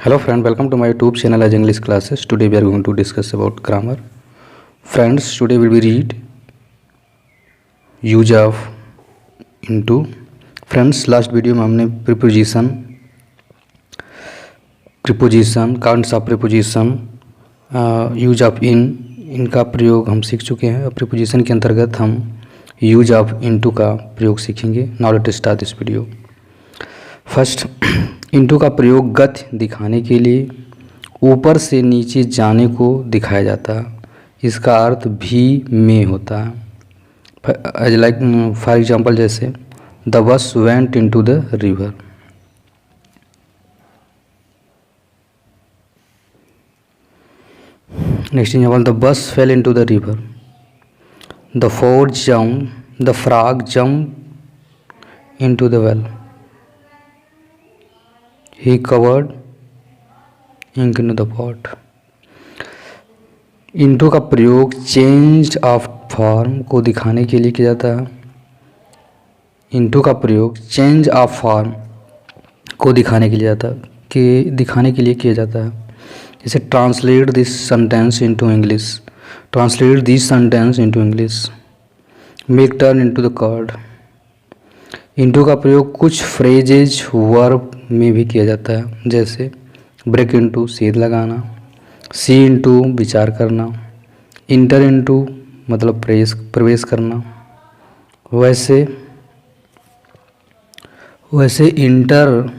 Hello friend, welcome to my YouTube channel as English classes. Today we are going to discuss about grammar. Friends, today we will read use of into. Friends, last video में हमने preposition counts of preposition use of इनका प्रयोग हम सीख चुके हैं। अब preposition के अंतर्गत हम यूज ऑफ इनटू का प्रयोग सीखेंगे। Now let start this video. First, into का प्रयोग गति दिखाने के लिए ऊपर से नीचे जाने को दिखाया जाता है। इसका अर्थ भी में होता है। फॉर एग्जांपल जैसे the bus went into the river. Next example the bus fail into the river. The frog jump into the well. He covered ink into the pot. Into का प्रयोग चेंज ऑफ फॉर्म को दिखाने के लिए किया जाता है। इंटू का प्रयोग चेंज ऑफ फॉर्म को दिखाने के लिए किया जाता है। जैसे translate this sentence into English. Translate this sentence into English. Make turn into the card. Into का प्रयोग कुछ फ्रेजेज वर्ब में भी किया जाता है। जैसे ब्रेक इनटू सेध लगाना, सी इनटू विचार करना, इंटर इनटू मतलब प्रवेश करना। वैसे इंटर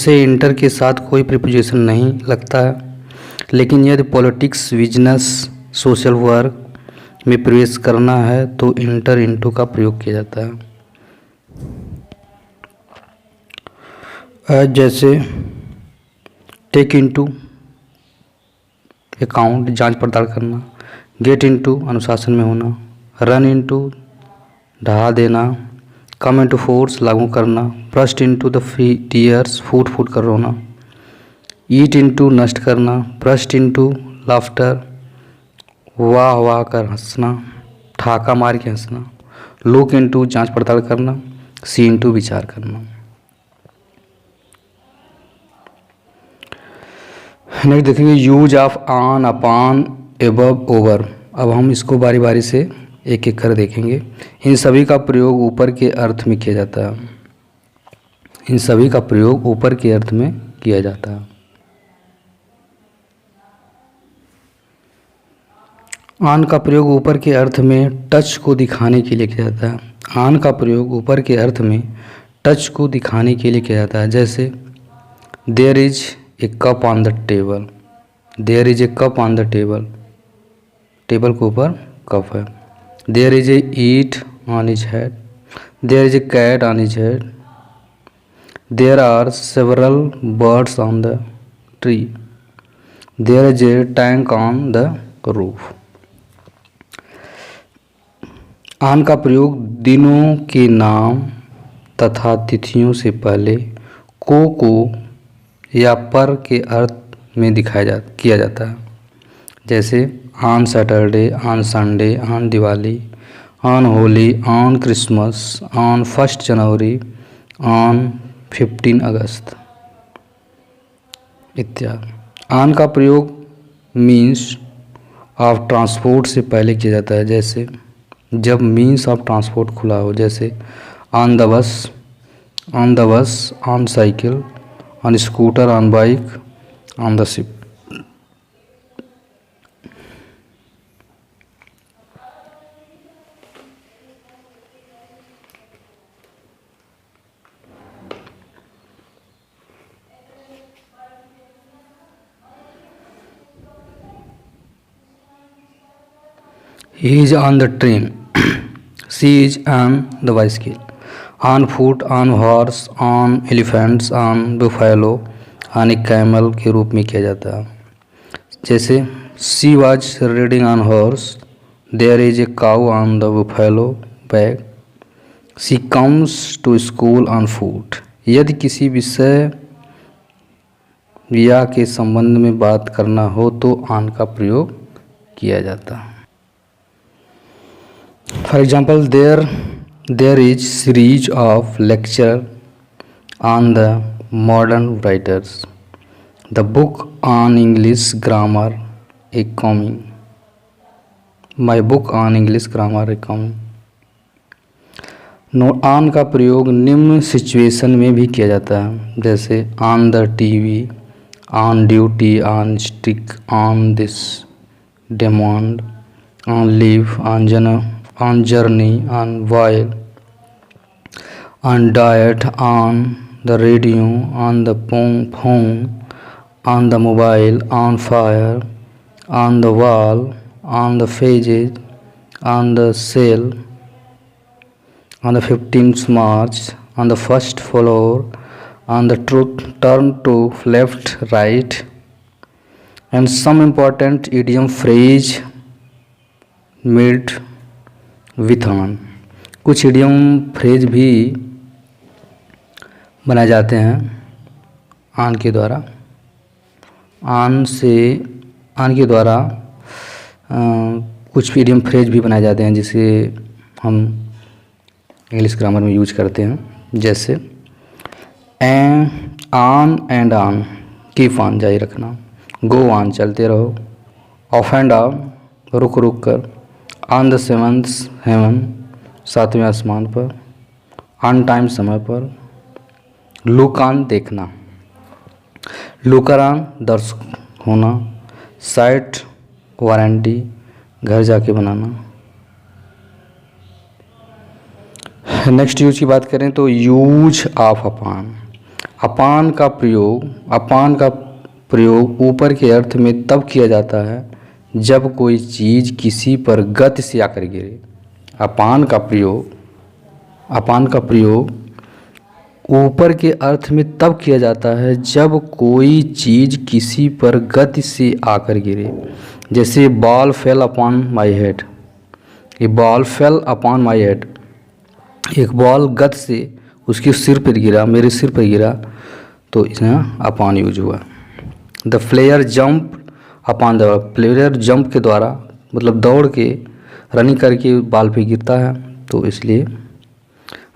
इंटर के साथ कोई प्रीपोजिशन नहीं लगता है, लेकिन यदि पॉलिटिक्स, बिजनेस, सोशल वर्क में प्रवेश करना है तो इंटर इनटू का प्रयोग किया जाता है। जैसे टेक इनटू अकाउंट जांच पड़ताल करना, गेट इनटू अनुशासन में होना, रन इनटू ढहा देना, कम इनटू फोर्स लागू करना, ब्रस्ट इनटू द टीयर्स फूट कर रोना, ईट इनटू नष्ट करना, ब्रस्ट इनटू लाफ्टर वाह कर हंसना, ठाका मार के हंसना, लुक इनटू जांच पड़ताल करना, सी इनटू विचार करना। नेक्स्ट देखेंगे use of on, upon, above, over. अब हम इसको बारी बारी से एक एक कर देखेंगे। इन सभी का प्रयोग ऊपर के अर्थ में किया जाता है। ऑन का प्रयोग ऊपर के अर्थ में टच को दिखाने के लिए किया जाता है। ऑन का प्रयोग ऊपर के अर्थ में टच को दिखाने के लिए किया जाता है। जैसे there is a cup on the table. There is a cup on the table. Table के ऊपर कप है। There is a eat on his head. There is a cat on his head. There are several birds on the tree. There is a tank on the roof. आन का प्रयोग दिनों के नाम तथा तिथियों से पहले को या पर के अर्थ में किया जाता है। जैसे on Saturday, on Sunday, on Diwali, on Holi, on Christmas, on 1 January, on 15 अगस्त इत्यादि। ऑन का प्रयोग मीन्स ऑफ ट्रांसपोर्ट से पहले किया जाता है। जैसे जब मीन्स ऑफ ट्रांसपोर्ट खुला हो। जैसे on the bus, on cycle, on scooter, on bike, on the ship. He is on the train. She is on the bicycle. On foot, on horse, on elephants, on buffalo, on a camel के रूप में किया जाता है। जैसे she was riding on horse. There is a cow on the buffalo back. She comes to school on foot. यदि किसी विषय या के संबंध में बात करना हो तो ऑन का प्रयोग किया जाता है। For example, there is series of lecture on the modern writers, the book on English grammar a coming, my book on English grammar a coming. On का प्रयोग निम्न सिचुएशन में भी किया जाता है, जैसे on the TV, on duty, on stick, on this demand, on leave, on journey, on while, on diet, on the radio, on the phone, on the mobile, on fire, on the wall, on the pages, on the sale, on the 15th March, on the first floor, on the turn to left, right, and some important idiom phrase made with on। कुछ idiom phrase भी बनाए जाते हैं on के द्वारा। on के द्वारा कुछ idiom phrase भी बनाए जाते हैं जिसे हम इंग्लिश ग्रामर में यूज करते हैं, जैसे on and on, keep on जारी रखना, गो ऑन चलते रहो, ऑफ एंड ऑन रुक रुक कर, ऑन द सेवंथ हेवन सातवें आसमान पर, ऑन टाइम समय पर, लुक ऑन देखना, लुकर ऑन दर्शक होना, साइट वारंटी घर जाके बनाना। नेक्स्ट यूज की बात करें तो यूज ऑफ अपान। अपान का प्रयोग ऊपर के अर्थ में तब किया जाता है जब कोई चीज़ किसी पर गति से आकर गिरे। अपान का प्रयोग ऊपर के अर्थ में तब किया जाता है जब कोई चीज़ किसी पर गति से आकर गिरे, जैसे ball fell upon my head, ये ball fell upon my head, एक बॉल गति से उसके सिर पर गिरा, मेरे सिर पर गिरा, तो इसमें अपॉन यूज हुआ। The player jump upon the, player jump के द्वारा मतलब दौड़ के रनिंग करके बॉल पे गिरता है, तो इसलिए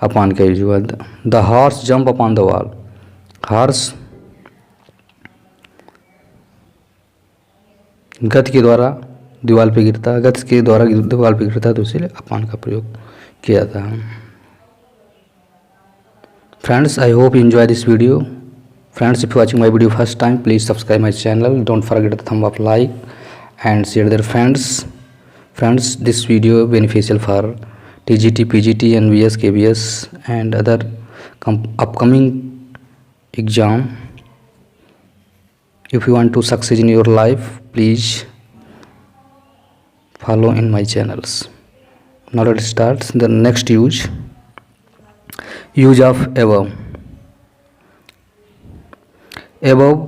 अपॉन का यूज हुआ। The horse jump upon the wall, horse गति के द्वारा दीवार पे गिरता है, गति के द्वारा दीवार पे गिरता है, तो इसलिए अपॉन का प्रयोग किया जाता है। Friends, I hope you enjoy this video. Friends, if you are watching my video first time, please subscribe my channel. Don't forget the thumb up, like and share their friends. Friends, this video beneficial for TGT, PGT, NVS, KBS and other upcoming exam. If you want to succeed in your life, please follow in my channels. Now let's start the next use. Use of above. Above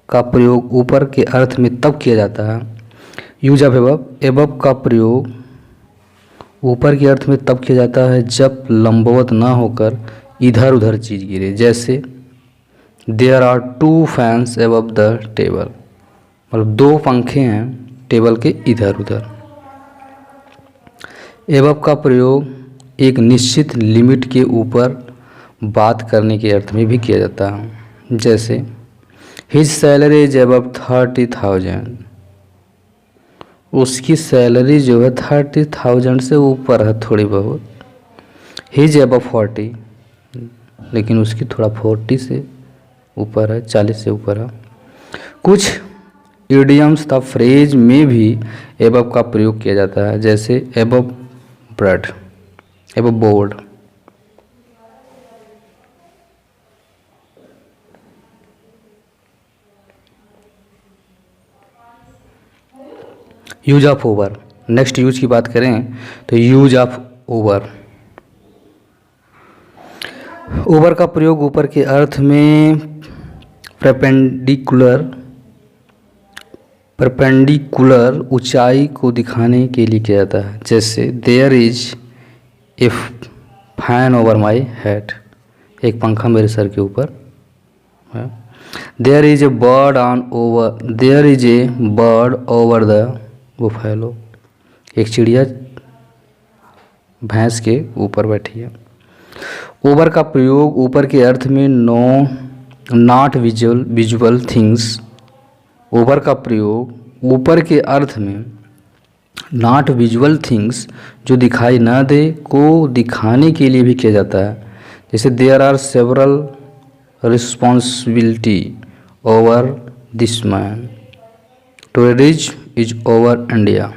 का प्रयोग ऊपर के अर्थ में तब किया जाता है, use of above, above का प्रयोग ऊपर के अर्थ में तब किया जाता है जब लंबवत ना होकर इधर उधर चीज़ गिरे, जैसे there are two fans above the table, मतलब दो पंखे हैं टेबल के इधर उधर। एबव का प्रयोग एक निश्चित लिमिट के ऊपर बात करने के अर्थ में भी किया जाता है, जैसे हिज सैलरी इज अबव 30,000, उसकी सैलरी जो है 30,000 से ऊपर है थोड़ी बहुत। हिज अबव 40, लेकिन उसकी थोड़ा 40 से ऊपर है, 40 से ऊपर है। कुछ इडियम्स तथा फ्रेज में भी एबव का प्रयोग किया जाता है, जैसे above bread, above board. Use of over. Next use की बात करें तो यूज ऑफ ओवर। ओवर का प्रयोग ऊपर के अर्थ में परपेंडिकुलर ऊंचाई को दिखाने के लिए किया जाता है, जैसे there is a fan over my head, एक पंखा मेरे सर के ऊपर है। There is a bird on over, there is a bird over the buffalo, एक चिड़िया भैंस के ऊपर बैठी है। ओवर का प्रयोग ऊपर के अर्थ में नॉट विजुअल थिंग्स, ओवर का प्रयोग ऊपर के अर्थ में नॉट विजुअल थिंग्स जो दिखाई न दे को दिखाने के लिए भी किया जाता है। जैसे there are several responsibility over this man, terrorism is over India.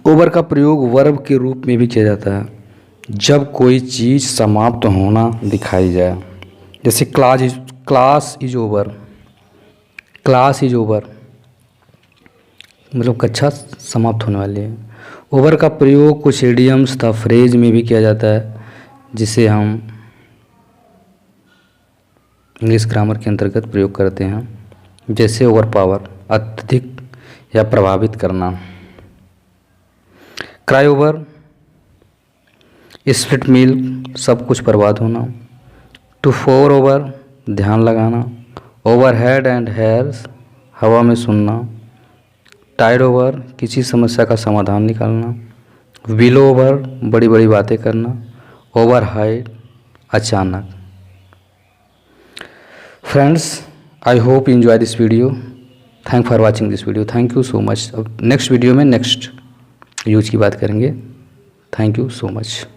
Over का प्रयोग वर्ब के रूप में भी किया जाता है जब कोई चीज़ समाप्त होना दिखाई जाए। जैसे class is over, class is over मतलब कक्षा समाप्त होने वाली है। ओवर का प्रयोग कुछ इडियम्स तथा फ्रेज में भी किया जाता है जिसे हम इंग्लिश ग्रामर के अंतर्गत प्रयोग करते हैं। जैसे ओवर पावर, अत्यधिक या प्रभावित करना। क्राई ओवर, स्प्लिट मिल्क, सब कुछ बर्बाद होना। टू फोर ओवर, ध्यान लगाना। ओवर हेड एंड हेयर्स, हवा में सुनना। टाइड ओवर, किसी समस्या का समाधान निकालना। विलो ओवर, बड़ी बड़ी बातें करना। ओवर हाइड, अचानक। Friends, I hope you enjoy this video. Thank for watching this video. Thank you so much. अब नेक्स्ट वीडियो में नेक्स्ट यूज की बात करेंगे। Thank you so much.